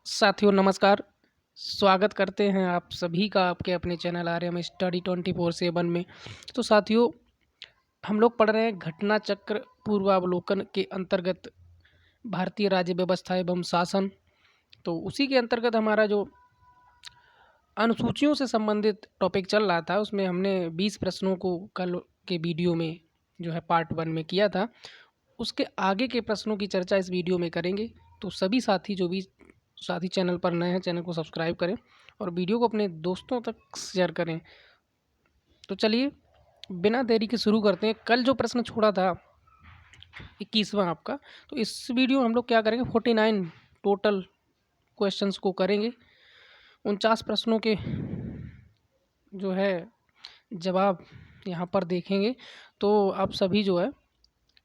साथियों नमस्कार। स्वागत करते हैं आप सभी का आपके अपने चैनल आर्यम स्टडी 24/7 में। तो साथियों, हम लोग पढ़ रहे हैं घटना चक्र पूर्वावलोकन के अंतर्गत भारतीय राज्य व्यवस्था एवं शासन। तो उसी के अंतर्गत हमारा जो अनुसूचियों से संबंधित टॉपिक चल रहा था, उसमें हमने 20 प्रश्नों को कल के वीडियो में जो है पार्ट 1 में किया था। उसके आगे के प्रश्नों की चर्चा इस वीडियो में करेंगे। तो सभी साथी जो भी साथी चैनल पर नए हैं, चैनल को सब्सक्राइब करें और वीडियो को अपने दोस्तों तक शेयर करें। तो चलिए बिना देरी के शुरू करते हैं। कल जो प्रश्न छोड़ा था 21वां आपका, तो इस वीडियो में हम लोग क्या करेंगे, 49 टोटल क्वेश्चंस को करेंगे। 49 प्रश्नों के जो है जवाब यहाँ पर देखेंगे। तो आप सभी जो है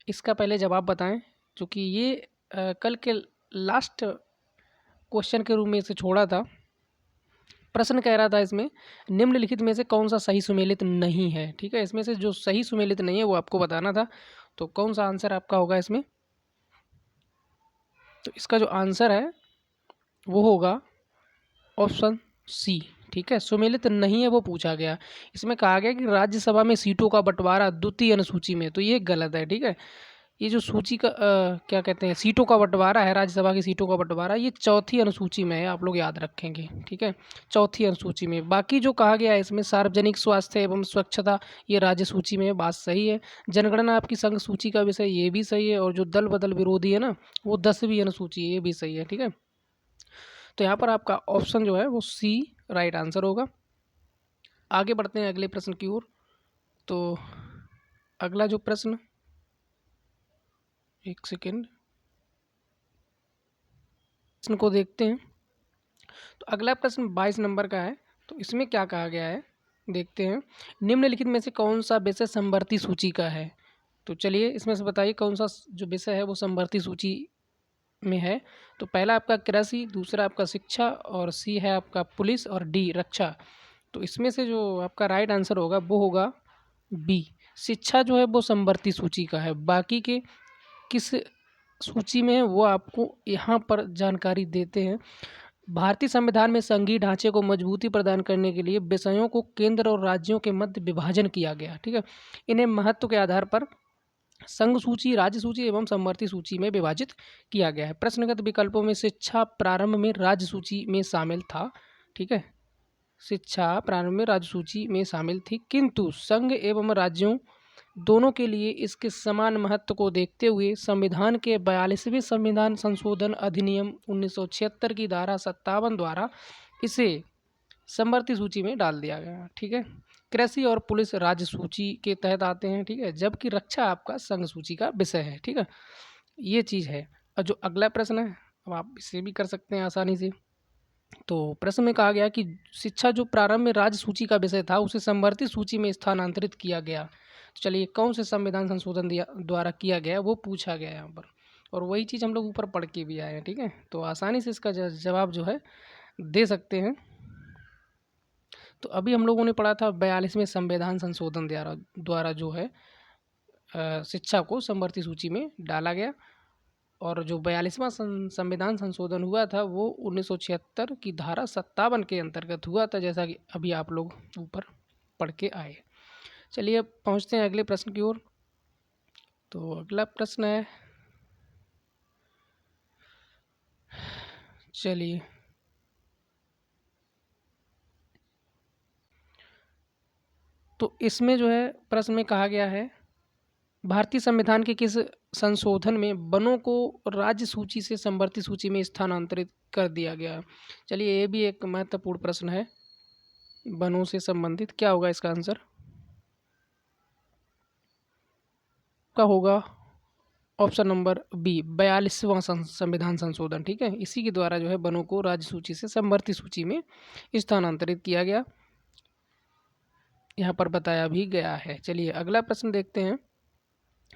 इसका पहले जवाब बताएं, क्योंकि ये कल के लास्ट क्वेश्चन के रूप में इसे छोड़ा था। प्रश्न कह रहा था इसमें निम्नलिखित में से कौन सा सही सुमेलित नहीं है। ठीक है, इसमें से जो सही सुमेलित नहीं है वो आपको बताना था। तो कौन सा आंसर आपका होगा इसमें? तो इसका जो आंसर है वो होगा ऑप्शन सी। ठीक है, सुमेलित नहीं है वो पूछा गया। इसमें कहा गया कि राज्यसभा में सीटों का बंटवारा द्वितीय अनुसूची में, तो ये गलत है। ठीक है, ये जो सूची का क्या कहते हैं, सीटों का बंटवारा है, राज्यसभा की सीटों का बंटवारा, ये चौथी अनुसूची में है, आप लोग याद रखेंगे। ठीक है, चौथी अनुसूची में। बाकी जो कहा गया है इसमें सार्वजनिक स्वास्थ्य एवं स्वच्छता, ये राज्य सूची में है, बात सही है। जनगणना आपकी संघ सूची का विषय, ये भी सही है। और जो दल बदल विरोधी है ना, वो 10वीं अनुसूची है, ये भी सही है। ठीक है, तो यहाँ पर आपका ऑप्शन जो है वो सी राइट आंसर होगा। आगे बढ़ते हैं अगले प्रश्न की ओर। तो अगला जो प्रश्न, एक सेकेंड, प्रश्न को देखते हैं। तो अगला प्रश्न 22 नंबर का है। तो इसमें क्या कहा गया है देखते हैं। निम्नलिखित में से कौन सा विषय समवर्ती सूची का है? तो चलिए इसमें से बताइए कौन सा जो विषय है वो समवर्ती सूची में है। तो पहला आपका कृषि, दूसरा आपका शिक्षा, और सी है आपका पुलिस, और डी रक्षा। तो इसमें से जो आपका राइट आंसर होगा वो होगा बी। शिक्षा जो है वो समवर्ती सूची का है। बाकी के किस सूची में है वो आपको यहाँ पर जानकारी देते हैं। भारतीय संविधान में संघीय ढांचे को मजबूती प्रदान करने के लिए विषयों को केंद्र और राज्यों के मध्य विभाजन किया गया। ठीक है, इन्हें महत्व के आधार पर संघ सूची, राज्य सूची एवं समवर्ती सूची में विभाजित किया गया है। प्रश्नगत विकल्पों में शिक्षा प्रारंभ में राज्य सूची में शामिल था। ठीक है, शिक्षा प्रारंभ में राज्य सूची में शामिल थी, किंतु संघ एवं राज्यों दोनों के लिए इसके समान महत्व को देखते हुए संविधान के 42वें संविधान संशोधन अधिनियम 1976 की धारा 57 द्वारा इसे समवर्ती सूची में डाल दिया गया। ठीक है, कृषि और पुलिस राज्य सूची के तहत आते हैं। ठीक है, जबकि रक्षा आपका संघ सूची का विषय है। ठीक है, ये चीज़ है। और जो अगला प्रश्न है, अब आप इसे भी कर सकते हैं आसानी से। तो प्रश्न में कहा गया कि शिक्षा जो प्रारंभ में राज्य सूची का विषय था उसे समवर्ती सूची में स्थानांतरित किया गया। तो चलिए कौन से संविधान संशोधन दिया द्वारा किया गया वो पूछा गया यहाँ पर, और वही चीज़ हम लोग ऊपर पढ़ के भी आए हैं। ठीक है, तो आसानी से इसका जवाब जो है दे सकते हैं। तो अभी हम लोगों ने पढ़ा था 42वें संविधान संशोधन द्वारा जो है शिक्षा को समवर्ती सूची में डाला गया। और जो 42वां संविधान संशोधन हुआ था वो 1976 की धारा 57 के अंतर्गत हुआ था, जैसा कि अभी आप लोग ऊपर पढ़ के आए। चलिए अब पहुंचते हैं अगले प्रश्न की ओर। तो अगला प्रश्न है, चलिए तो इसमें जो है प्रश्न में कहा गया है भारतीय संविधान के किस संशोधन में वनों को राज्य सूची से समवर्ती सूची में स्थानांतरित कर दिया गया। चलिए ये भी एक महत्वपूर्ण प्रश्न है वनों से संबंधित। क्या होगा इसका आंसर? का होगा ऑप्शन नंबर बी, 42वां संविधान संशोधन। ठीक है, इसी के द्वारा जो है वनों को राज्य सूची से समवर्ती सूची में स्थानांतरित किया गया, यहाँ पर बताया भी गया है। चलिए अगला प्रश्न देखते हैं।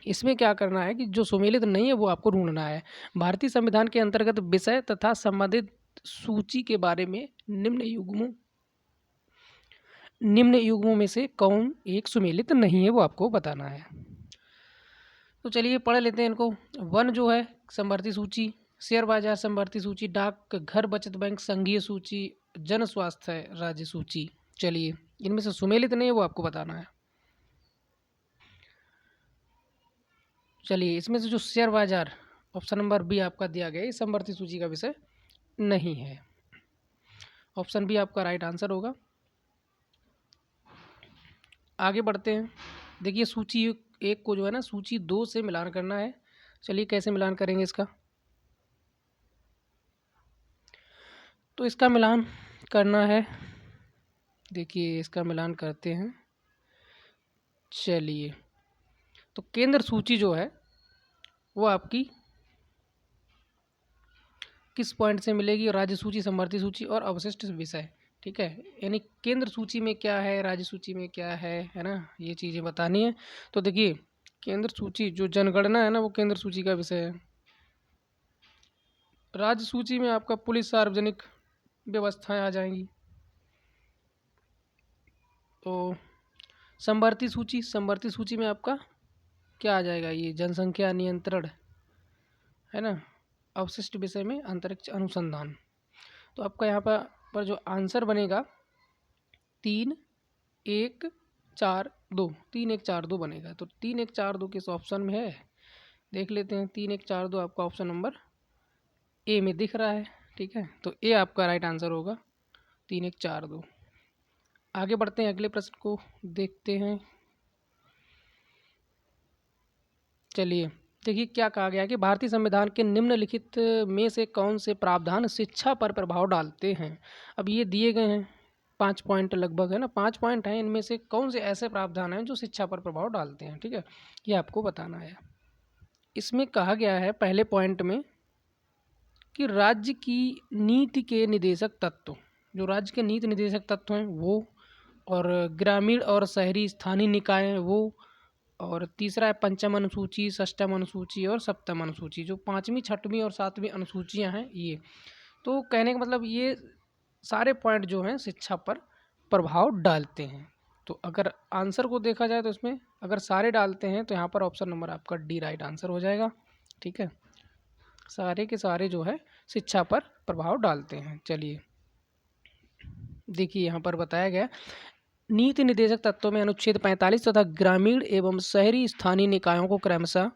इसमें क्या करना है कि जो सुमेलित नहीं है वो आपको ढूंढना है। भारतीय संविधान के अंतर्गत विषय तथा संबंधित सूची के बारे में निम्न युग्मों में से कौन एक सुमेलित नहीं है वो आपको बताना है। तो चलिए पढ़ लेते हैं इनको। वन जो है समवर्ती सूची, शेयर बाजार समवर्ती सूची, डाक घर बचत बैंक संघीय सूची, जन स्वास्थ्य राज्य सूची। चलिए, इनमें से सुमेलित नहीं है वो आपको बताना है। चलिए, इसमें से जो शेयर बाजार ऑप्शन नंबर बी आपका दिया गया, इस समवर्ती सूची का विषय नहीं है। ऑप्शन बी आपका राइट आंसर होगा। आगे बढ़ते हैं। देखिए, सूची एक को जो है ना सूची 2 से मिलान करना है। चलिए, कैसे मिलान करेंगे इसका? तो इसका मिलान करना है, देखिए इसका मिलान करते हैं। चलिए, तो केंद्र सूची जो है वो आपकी किस पॉइंट से मिलेगी? राज्य सूची, समवर्ती सूची और अवशिष्ट विषय। ठीक है, यानी केंद्र सूची में क्या है, राज्य सूची में क्या है ना, ये चीज़ें बतानी है। तो देखिए, केंद्र सूची जो जनगणना है ना वो केंद्र सूची का विषय है। राज्य सूची में आपका पुलिस सार्वजनिक व्यवस्थाएं आ जाएंगी। तो समवर्ती सूची में आपका क्या आ जाएगा? ये जनसंख्या नियंत्रण है ना, अवशिष्ट विषय में अंतरिक्ष अनुसंधान। तो आपका यहाँ पर जो आंसर बनेगा 3 1 4 2, 3 1 4 2 बनेगा। तो 3 1 4 2 किस ऑप्शन में है देख लेते हैं। 3 1 4 2 आपका ऑप्शन नंबर ए में दिख रहा है। ठीक है, तो ए आपका राइट आंसर होगा, 3 1 4 2। आगे बढ़ते हैं, अगले प्रश्न को देखते हैं। चलिए, देखिए क्या कहा गया कि भारतीय संविधान के निम्नलिखित में से कौन से प्रावधान शिक्षा पर प्रभाव डालते हैं? अब ये दिए गए हैं 5 पॉइंट लगभग है ना, 5 पॉइंट हैं, इनमें से कौन से ऐसे प्रावधान हैं जो शिक्षा पर प्रभाव डालते हैं? ठीक है, ये आपको बताना है। इसमें कहा गया है पहले पॉइंट में कि राज्य की नीति के निदेशक तत्व, जो राज्य के नीति निदेशक तत्व हैं वो, और ग्रामीण और शहरी स्थानीय निकाय हैं वो, और तीसरा है पंचम अनुसूची, षष्ठम अनुसूची और सप्तम अनुसूची, जो 5वीं 6वीं और 7वीं अनुसूचियां हैं ये। तो कहने का मतलब ये सारे पॉइंट जो हैं शिक्षा पर प्रभाव डालते हैं। तो अगर आंसर को देखा जाए तो इसमें अगर सारे डालते हैं तो यहाँ पर ऑप्शन नंबर आपका डी राइट आंसर हो जाएगा। ठीक है, सारे के सारे जो है शिक्षा पर प्रभाव डालते हैं। चलिए, देखिए यहाँ पर बताया गया नीति निर्देशक तत्वों में अनुच्छेद 45 तथा ग्रामीण एवं शहरी स्थानीय निकायों को क्रमशः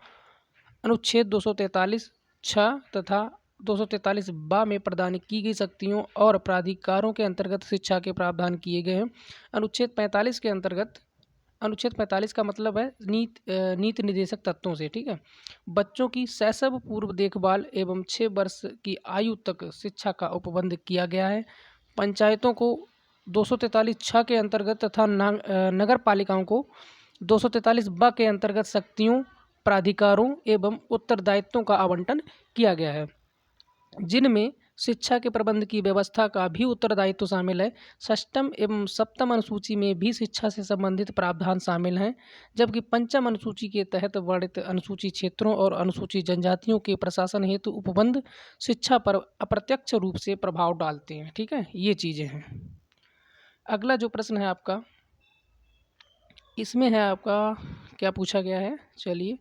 अनुच्छेद 243 छः तथा 243 बा में प्रदान की गई शक्तियों और प्राधिकारों के अंतर्गत शिक्षा के प्रावधान किए गए हैं। अनुच्छेद 45 के अंतर्गत, अनुच्छेद 45 का मतलब है नीति निर्देशक तत्वों से। ठीक है, बच्चों की शैशव पूर्व देखभाल एवं 6 वर्ष की आयु तक शिक्षा का उपबंध किया गया है। पंचायतों को 243 छः के अंतर्गत तथा नगर पालिकाओं को 243 ब के अंतर्गत शक्तियों, प्राधिकारों एवं उत्तरदायित्वों का आवंटन किया गया है, जिनमें शिक्षा के प्रबंध की व्यवस्था का भी उत्तरदायित्व शामिल है। षष्ठम एवं सप्तम अनुसूची में भी शिक्षा से संबंधित प्रावधान शामिल हैं, जबकि पंचम अनुसूची के तहत वर्णित अनुसूची क्षेत्रों और अनुसूची जनजातियों के प्रशासन हेतु उपबंध शिक्षा पर अप्रत्यक्ष रूप से प्रभाव डालते हैं। ठीक है, ये चीज़ें हैं। अगला जो प्रश्न है आपका, इसमें है आपका क्या पूछा गया है? चलिए,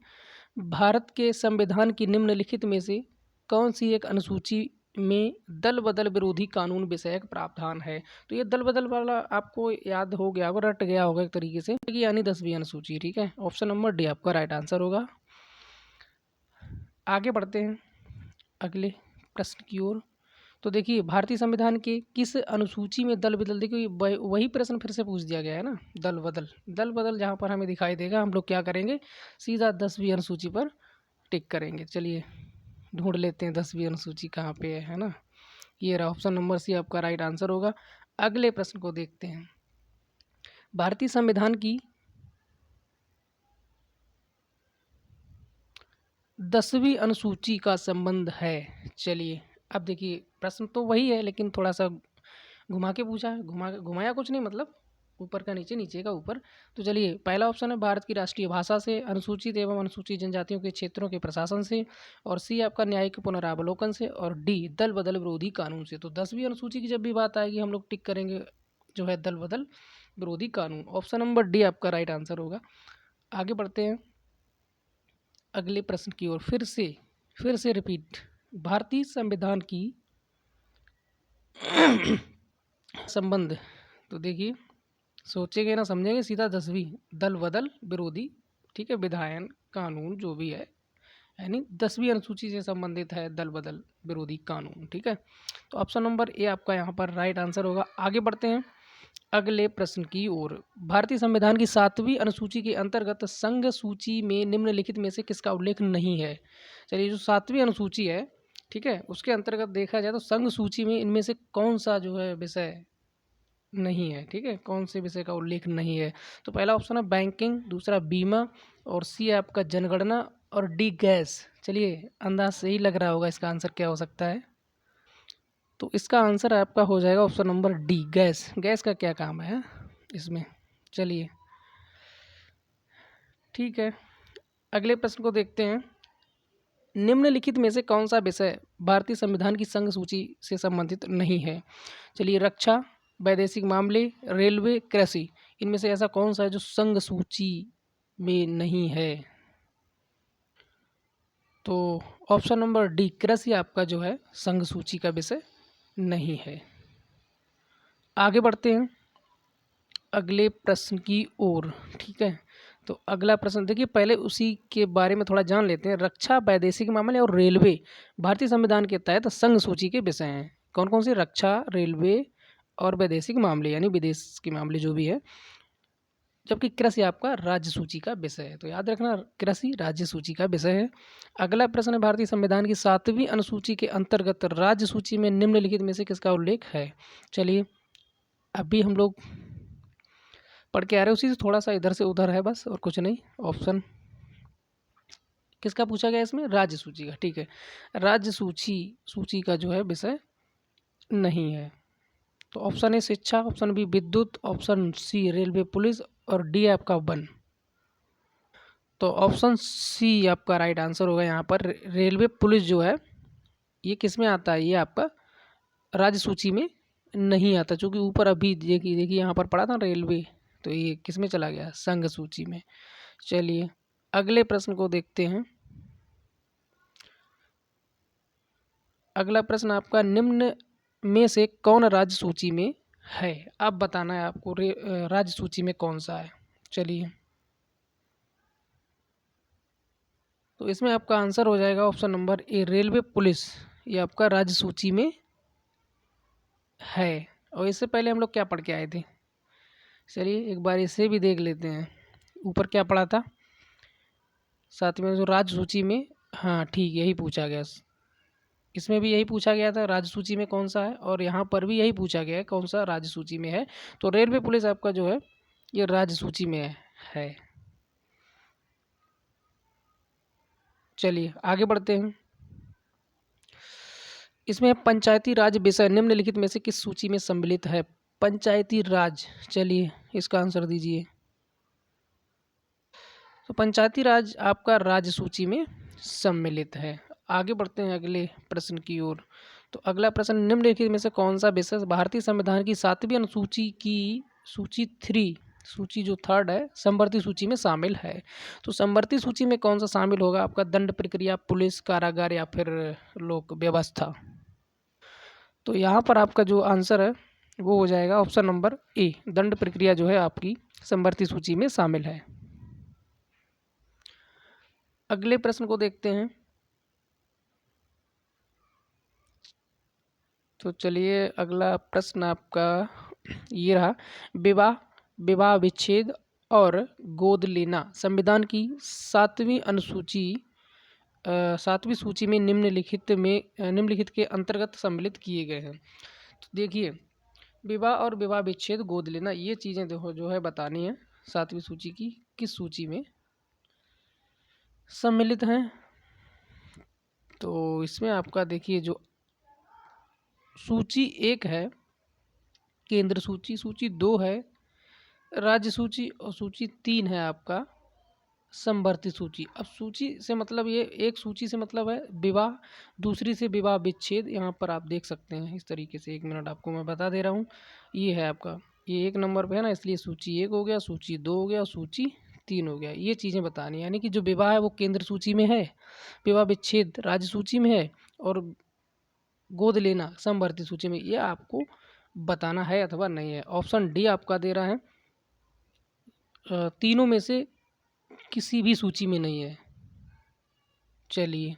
भारत के संविधान की निम्नलिखित में से कौन सी एक अनुसूची में दल बदल विरोधी कानून विषयक प्रावधान है? तो ये दल बदल वाला आपको याद हो गया होगा, रट गया होगा एक तरीके से, यानी 10वीं अनुसूची। ठीक है, ऑप्शन नंबर डी आपका राइट आंसर होगा। आगे बढ़ते हैं अगले प्रश्न की ओर। तो देखिए, भारतीय संविधान के किस अनुसूची में दल बदल, देखिए वही प्रश्न फिर से पूछ दिया गया है ना, दल बदल जहाँ पर हमें दिखाई देगा हम लोग क्या करेंगे, सीधा 10वीं अनुसूची पर टिक करेंगे। चलिए, ढूंढ लेते हैं 10वीं अनुसूची कहाँ पे है ना। ये रहा, ऑप्शन नंबर सी आपका राइट आंसर होगा। अगले प्रश्न को देखते हैं। भारतीय संविधान की 10वीं अनुसूची का संबंध है। चलिए, अब देखिए प्रश्न तो वही है लेकिन थोड़ा सा घुमा के पूछा है, घुमाया कुछ नहीं, मतलब ऊपर का नीचे, नीचे का ऊपर। तो चलिए, पहला ऑप्शन है भारत की राष्ट्रीय भाषा से, अनुसूचित एवं अनुसूचित जनजातियों के क्षेत्रों के प्रशासन से, और सी आपका न्यायिक पुनरावलोकन से, और डी दल बदल विरोधी कानून से। तो 10वीं अनुसूची की जब भी बात आएगी हम लोग टिक करेंगे जो है दल बदल विरोधी कानून। ऑप्शन नंबर डी आपका राइट आंसर होगा। आगे बढ़ते हैं अगले प्रश्न की ओर। फिर से रिपीट, भारतीय संविधान की संबंध, तो देखिए सोचेंगे ना समझेंगे सीधा 10वीं दल बदल विरोधी, ठीक है, विधायन कानून जो भी है, यानी 10वीं अनुसूची से संबंधित है दल बदल विरोधी कानून, ठीक है। तो ऑप्शन नंबर ए आपका यहाँ पर राइट आंसर होगा। आगे बढ़ते हैं अगले प्रश्न की ओर। भारतीय संविधान की 7वीं अनुसूची के अंतर्गत संघ सूची में निम्नलिखित में से किसका उल्लेख नहीं है। चलिए जो 7वीं अनुसूची है, ठीक है, उसके अंतर्गत देखा जाए तो संघ सूची में इनमें से कौन सा जो है विषय नहीं है, ठीक है, कौन से विषय का उल्लेख नहीं है। तो पहला ऑप्शन है बैंकिंग, दूसरा बीमा, और सी है आपका जनगणना, और डी गैस। चलिए अंदाज से ही लग रहा होगा इसका आंसर क्या हो सकता है। तो इसका आंसर आपका हो जाएगा option number D gas. Gas का क्या काम है इसमें। चलिए ठीक है, अगले प्रश्न को देखते हैं। निम्नलिखित में से कौन सा विषय भारतीय संविधान की संघ सूची से संबंधित नहीं है। चलिए रक्षा, वैदेशिक मामले, रेलवे, कृषि, इनमें से ऐसा कौन सा है जो संघ सूची में नहीं है। तो ऑप्शन नंबर डी कृषि आपका जो है संघ सूची का विषय नहीं है। आगे बढ़ते हैं अगले प्रश्न की ओर, ठीक है। तो अगला प्रश्न देखिए, पहले उसी के बारे में थोड़ा जान लेते हैं। रक्षा, वैदेशिक मामले और रेलवे भारतीय संविधान के तहत संघ सूची के विषय हैं। कौन कौन से, रक्षा, रेलवे और वैदेशिक मामले यानी विदेश के मामले जो भी है, जबकि कृषि आपका राज्य सूची का विषय है। तो याद रखना कृषि राज्य सूची का विषय है। अगला प्रश्न है भारतीय संविधान की 7वीं अनुसूची के अंतर्गत राज्य सूची में निम्नलिखित में से किसका उल्लेख है। चलिए अभी हम लोग पढ़ के आ रहे हैं उसी से, थोड़ा सा इधर से उधर है बस और कुछ नहीं। ऑप्शन किसका पूछा गया इसमें, राज्य सूची का, ठीक है। राज्य सूची का जो है विषय नहीं है। तो ऑप्शन ए शिक्षा, ऑप्शन बी विद्युत, ऑप्शन सी रेलवे पुलिस, और डी आपका वन। तो ऑप्शन सी आपका राइट आंसर होगा यहाँ पर। रेलवे पुलिस जो है ये किस में आता है, ये आपका राज्य सूची में नहीं आता, चूँकि ऊपर अभी देखिए यहाँ पर पढ़ा था रेलवे, तो ये किस में चला गया, संघ सूची में। चलिए अगले प्रश्न को देखते हैं। अगला प्रश्न आपका, निम्न में से कौन राज्य सूची में है। अब बताना है आपको राज्य सूची में कौन सा है। चलिए तो इसमें आपका आंसर हो जाएगा option number A railway police, ये आपका राज्य सूची में है। और इससे पहले हम लोग क्या पढ़ के आए थे, चलिए एक बार इसे भी देख लेते हैं। ऊपर क्या पढ़ा था, साथ में जो राज्य सूची में, हाँ ठीक यही पूछा गया, इसमें भी यही पूछा गया था राज्य सूची में कौन सा है, और यहाँ पर भी यही पूछा गया है कौन सा राज्य सूची में है। तो रेलवे पुलिस आपका जो है ये राज्य सूची में है। चलिए आगे बढ़ते हैं। इसमें पंचायती राज विषय निम्नलिखित में से किस सूची में सम्मिलित है। पंचायती राज, चलिए इसका आंसर दीजिए। तो पंचायती राज आपका राज्य सूची में सम्मिलित है। आगे बढ़ते हैं अगले प्रश्न की ओर। तो अगला प्रश्न, निम्नलिखित में से कौन सा विषय भारतीय संविधान की 7वीं अनुसूची की सूची जो थर्ड है समवर्ती सूची में शामिल है। तो समवर्ती सूची में कौन सा शामिल होगा आपका, दंड प्रक्रिया, पुलिस, कारागार या फिर लोक व्यवस्था। तो यहाँ पर आपका जो आंसर है वो हो जाएगा ऑप्शन नंबर ए, दंड प्रक्रिया जो है आपकी समवर्ती सूची में शामिल है। अगले प्रश्न को देखते हैं। तो चलिए अगला प्रश्न आपका ये रहा, विवाह विच्छेद और गोद लेना संविधान की 7वीं सूची में निम्नलिखित के अंतर्गत सम्मिलित किए गए हैं। तो देखिए विवाह और विवाह विच्छेद, गोद लेना, ये चीज़ें जो है बतानी है 7वीं सूची की किस सूची में सम्मिलित हैं। तो इसमें आपका देखिए जो सूची 1 है केंद्र सूची, सूची 2 है राज्य सूची, और सूची 3 है आपका समवर्ती सूची। अब सूची से मतलब ये एक सूची से मतलब है विवाह, दूसरी से विवाह विच्छेद। यहाँ पर आप देख सकते हैं इस तरीके से, 1 मिनट आपको मैं बता दे रहा हूँ। ये है आपका, ये 1 नंबर पे है ना, इसलिए सूची 1 हो गया, सूची 2 हो गया, सूची 3 हो गया। ये चीज़ें बतानी, यानी कि जो विवाह है वो केंद्र सूची में है, विवाह विच्छेद राज्य सूची में है, और गोद लेना समवर्ती सूची में, ये आपको बताना है अथवा नहीं है। ऑप्शन डी आपका दे रहा है तीनों में से किसी भी सूची में नहीं है। चलिए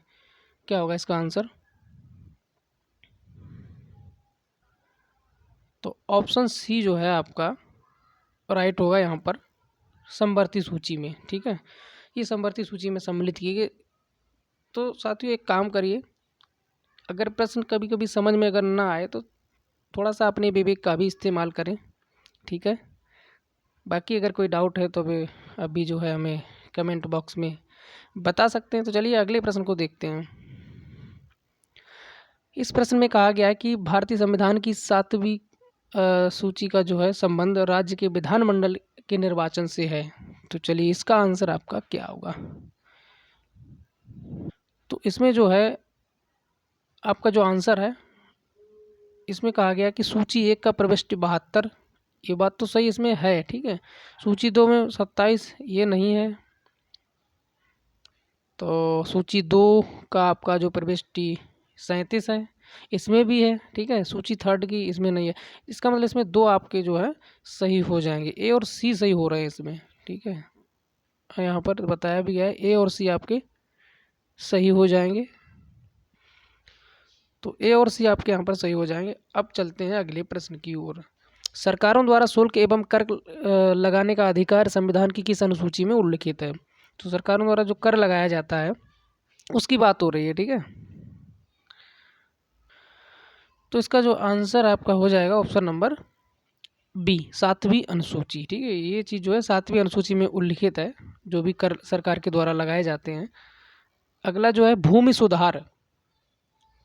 क्या होगा इसका आंसर? तो ऑप्शन सी जो है आपका राइट होगा यहाँ पर, समवर्ती सूची में। ठीक है, ये समवर्ती सूची में सम्मिलित किए गए। तो साथियों एक काम करिए, अगर प्रश्न कभी कभी समझ में अगर ना आए तो थोड़ा सा अपने विवेक का भी इस्तेमाल करें। ठीक है, बाकी अगर कोई डाउट है तो अभी जो है हमें कमेंट बॉक्स में बता सकते हैं। तो चलिए अगले प्रश्न को देखते हैं। इस प्रश्न में कहा गया है कि भारतीय संविधान की 7वीं सूची का जो है संबंध राज्य के विधानमंडल के निर्वाचन से है। तो चलिए इसका आंसर आपका क्या होगा? तो इसमें जो है आपका जो आंसर है, इसमें कहा गया कि सूची 1 का प्रविष्टि 72, ये बात तो सही इसमें है। ठीक है, सूची 2 में 27, ये नहीं है। तो सूची 2 का आपका जो प्रविष्टि 37 है, इसमें भी है। ठीक है, सूची 3 की इसमें नहीं है। इसका मतलब इसमें 2 आपके जो है सही हो जाएंगे, ए और सी सही हो रहे हैं इसमें। ठीक है, यहाँ पर बताया भी गया है ए और सी आपके सही हो जाएंगे। तो ए और सी आपके यहाँ पर सही हो जाएंगे। अब चलते हैं अगले प्रश्न की ओर। सरकारों द्वारा शुल्क एवं कर लगाने का अधिकार संविधान की किस अनुसूची में उल्लिखित है? तो सरकारों द्वारा जो कर लगाया जाता है उसकी बात हो रही है। ठीक है, तो इसका जो आंसर आपका हो जाएगा ऑप्शन नंबर बी, 7वीं अनुसूची। ठीक है, ये चीज़ जो है 7वीं अनुसूची में उल्लिखित है, जो भी कर सरकार के द्वारा लगाए जाते हैं। अगला जो है भूमि सुधार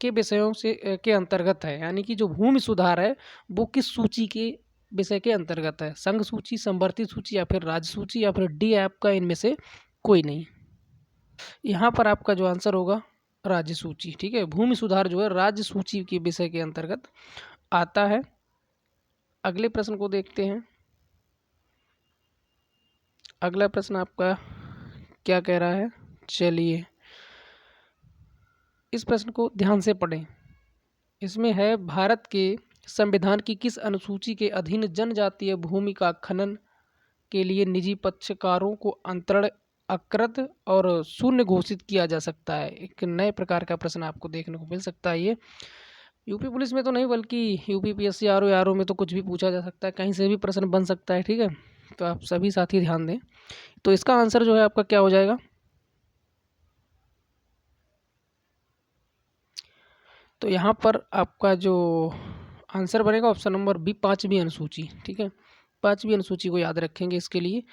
के विषयों से के अंतर्गत है, यानी कि जो भूमि सुधार है वो किस सूची के विषय के अंतर्गत है? संघ सूची, समवर्ती सूची, या फिर राज्य सूची, या फिर डी आपका इनमें से कोई नहीं। यहाँ पर आपका जो आंसर होगा राज्य सूची। ठीक है, भूमि सुधार जो है राज्य सूची के विषय के अंतर्गत आता है। अगले प्रश्न को देखते हैं। अगला प्रश्न आपका क्या कह रहा है? चलिए इस प्रश्न को ध्यान से पढ़ें। इसमें है भारत के संविधान की किस अनुसूची के अधीन जनजातीय भूमि का खनन के लिए निजी पक्षकारों को अंतरण अकृत और शून्य घोषित किया जा सकता है? एक नए प्रकार का प्रश्न आपको देखने को मिल सकता है। ये यूपी पुलिस में तो नहीं, बल्कि यूपी पीएससी आरओ में तो कुछ भी पूछा जा सकता है, कहीं से भी प्रश्न बन सकता है। ठीक है, तो आप सभी साथी ध्यान दें। तो इसका आंसर जो है आपका क्या हो जाएगा? तो यहाँ पर आपका जो आंसर बनेगा ऑप्शन नंबर बी, 5वीं अनुसूची। ठीक है, 5वीं अनुसूची को याद रखेंगे इसके लिए।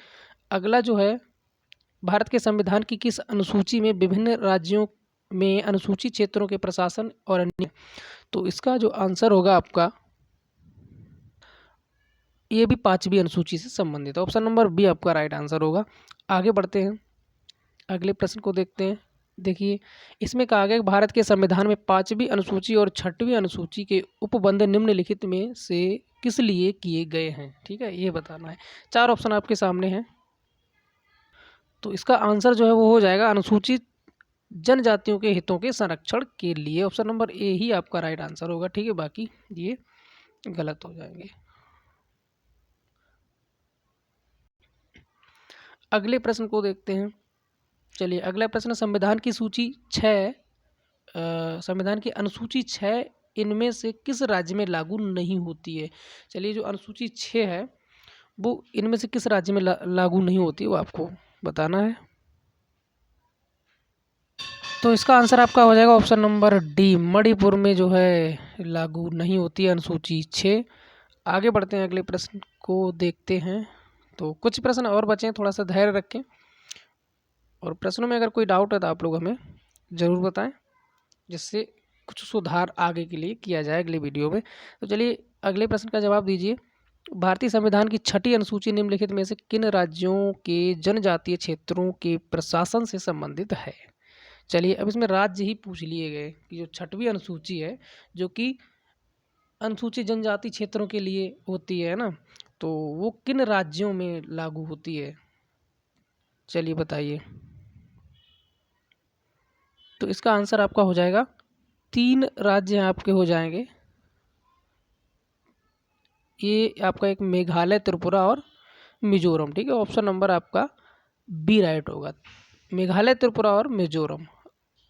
अगला जो है भारत के संविधान की किस अनुसूची में विभिन्न राज्यों में अनुसूचित क्षेत्रों के प्रशासन और अन्य? तो इसका जो आंसर होगा आपका, ये भी 5वीं अनुसूची से संबंधित है। ऑप्शन नंबर बी आपका राइट आंसर होगा। आगे बढ़ते हैं, अगले प्रश्न को देखते हैं। देखिए इसमें कहा गया कि भारत के संविधान में 5वीं अनुसूची और 6वीं अनुसूची के उपबंध निम्नलिखित में से किस लिए किए गए हैं? ठीक है, ये बताना है। 4 ऑप्शन आपके सामने हैं। तो इसका आंसर जो है वो हो जाएगा अनुसूचित जनजातियों के हितों के संरक्षण के लिए। ऑप्शन नंबर ए ही आपका राइट आंसर होगा। ठीक है, बाकी ये गलत हो जाएंगे। अगले प्रश्न को देखते हैं। चलिए अगला प्रश्न, संविधान की सूची 6 संविधान की अनुसूची 6 इनमें से किस राज्य में लागू नहीं होती है? चलिए जो अनुसूची 6 है वो इनमें से किस राज्य में लागू नहीं होती है, वो आपको बताना है। तो इसका आंसर आपका हो जाएगा ऑप्शन नंबर डी, मणिपुर में जो है लागू नहीं होती है अनुसूची 6। आगे बढ़ते हैं, अगले प्रश्न को देखते हैं। तो कुछ प्रश्न और बचे हैं, थोड़ा सा धैर्य रखें, और प्रश्नों में अगर कोई डाउट है तो आप लोग हमें ज़रूर बताएं, जिससे कुछ सुधार आगे के लिए किया जाए अगले वीडियो में। तो चलिए अगले प्रश्न का जवाब दीजिए। भारतीय संविधान की 6ठी अनुसूची निम्नलिखित में से किन राज्यों के जनजातीय क्षेत्रों के प्रशासन से संबंधित है? चलिए अब इसमें राज्य ही पूछ लिए गए कि जो 6वीं अनुसूची है जो कि अनुसूचित जनजाति क्षेत्रों के लिए होती है ना, तो वो किन राज्यों में लागू होती है? चलिए बताइए। तो इसका आंसर आपका हो जाएगा 3 राज्य आपके हो जाएंगे। ये आपका एक मेघालय, त्रिपुरा और मिजोरम। ठीक है, ऑप्शन नंबर आपका बी राइट होगा, मेघालय, त्रिपुरा और मिजोरम।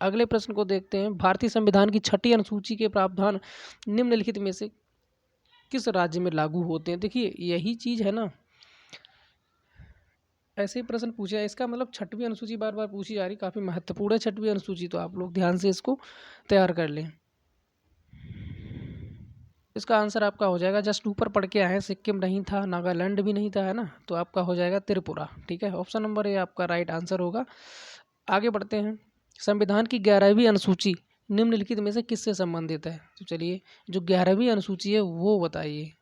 अगले प्रश्न को देखते हैं। भारतीय संविधान की 6ठी अनुसूची के प्रावधान निम्नलिखित में से किस राज्य में लागू होते हैं? देखिए यही चीज़ है ना, ऐसे ही प्रश्न पूछा है। इसका मतलब 6वीं अनुसूची बार बार पूछी जा रही, काफ़ी महत्वपूर्ण है 6वीं अनुसूची, तो आप लोग ध्यान से इसको तैयार कर लें। इसका आंसर आपका हो जाएगा, जस्ट ऊपर पढ़ के आए हैं, सिक्किम नहीं था, नागालैंड भी नहीं था, है ना, तो आपका हो जाएगा त्रिपुरा। ठीक है, ऑप्शन नंबर ए आपका राइट आंसर होगा। आगे बढ़ते हैं। संविधान की 11वीं अनुसूची निम्नलिखित में से किससे संबंधित है? तो चलिए जो 11वीं अनुसूची है वो बताइए।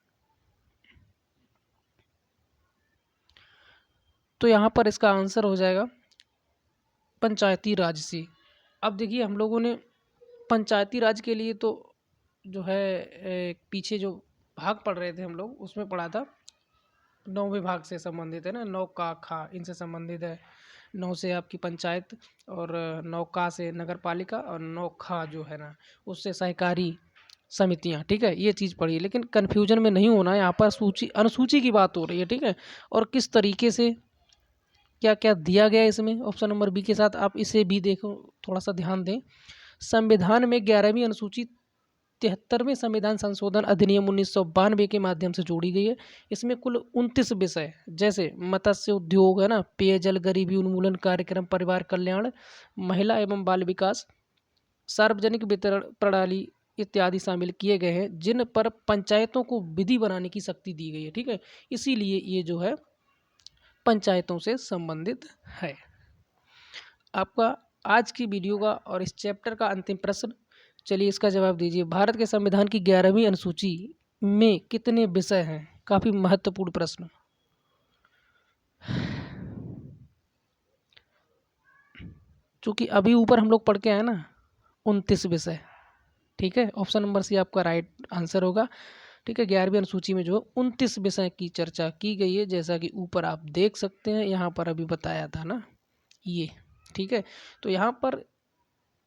तो यहाँ पर इसका आंसर हो जाएगा पंचायती राज से। अब देखिए हम लोगों ने पंचायती राज के लिए तो जो है पीछे जो भाग पढ़ रहे थे हम लोग, उसमें पढ़ा था 9 विभाग से संबंधित है ना, 9 का खा इनसे संबंधित है। 9 से आपकी पंचायत, और 9 का से नगर पालिका, और 9 खा जो है ना उससे सहकारी समितियां। ठीक है, ये चीज़ पढ़िए, लेकिन कन्फ्यूजन में नहीं होना है। यहाँ पर सूची अनुसूची की बात हो रही है। ठीक है, और किस तरीके से क्या क्या दिया गया है इसमें, ऑप्शन नंबर बी के साथ आप इसे भी देखो, थोड़ा सा ध्यान दें। संविधान में 11वीं अनुसूची 73वें संविधान संशोधन अधिनियम 1992 के माध्यम से जोड़ी गई है। इसमें कुल 29 विषय, जैसे मत्स्य उद्योग है ना, पेयजल, गरीबी उन्मूलन कार्यक्रम, परिवार कल्याण, महिला एवं बाल विकास, सार्वजनिक वितरण प्रणाली इत्यादि शामिल किए गए हैं, जिन पर पंचायतों को विधि बनाने की शक्ति दी गई है। ठीक है, इसीलिए ये जो है पंचायतों से संबंधित है। आपका आज की वीडियो का और इस चैप्टर का अंतिम प्रश्न, चलिए इसका जवाब दीजिए। भारत के संविधान की 11वीं अनुसूची में कितने विषय हैं? काफी महत्वपूर्ण प्रश्न। चूंकि अभी ऊपर हम लोग पढ़ के आए ना 29 विषय। ठीक है, ऑप्शन नंबर सी आपका राइट आंसर होगा। ठीक है, 11वीं अनुसूची में जो 29 विषय की चर्चा की गई है, जैसा कि ऊपर आप देख सकते हैं, यहाँ पर अभी बताया था ना ये। ठीक है, तो यहाँ पर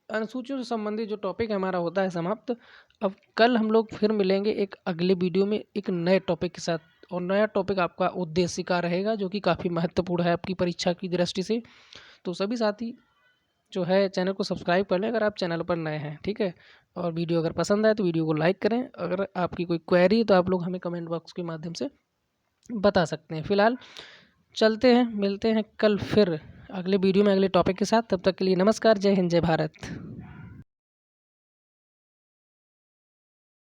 अनुसूचियों से संबंधित जो टॉपिक हमारा होता है समाप्त। अब कल हम लोग फिर मिलेंगे एक अगले वीडियो में एक नए टॉपिक के साथ, और नया टॉपिक आपका उद्देश्य का रहेगा, जो कि काफ़ी महत्वपूर्ण है आपकी परीक्षा की दृष्टि से। तो सभी साथी जो है चैनल को सब्सक्राइब कर लें अगर आप चैनल पर नए हैं। ठीक है, और वीडियो अगर पसंद आए तो वीडियो को लाइक करें। अगर आपकी कोई क्वेरी है तो आप लोग हमें कमेंट बॉक्स के माध्यम से बता सकते हैं। फिलहाल चलते हैं, मिलते हैं कल फिर अगले वीडियो में अगले टॉपिक के साथ। तब तक के लिए नमस्कार, जय हिंद, जय भारत।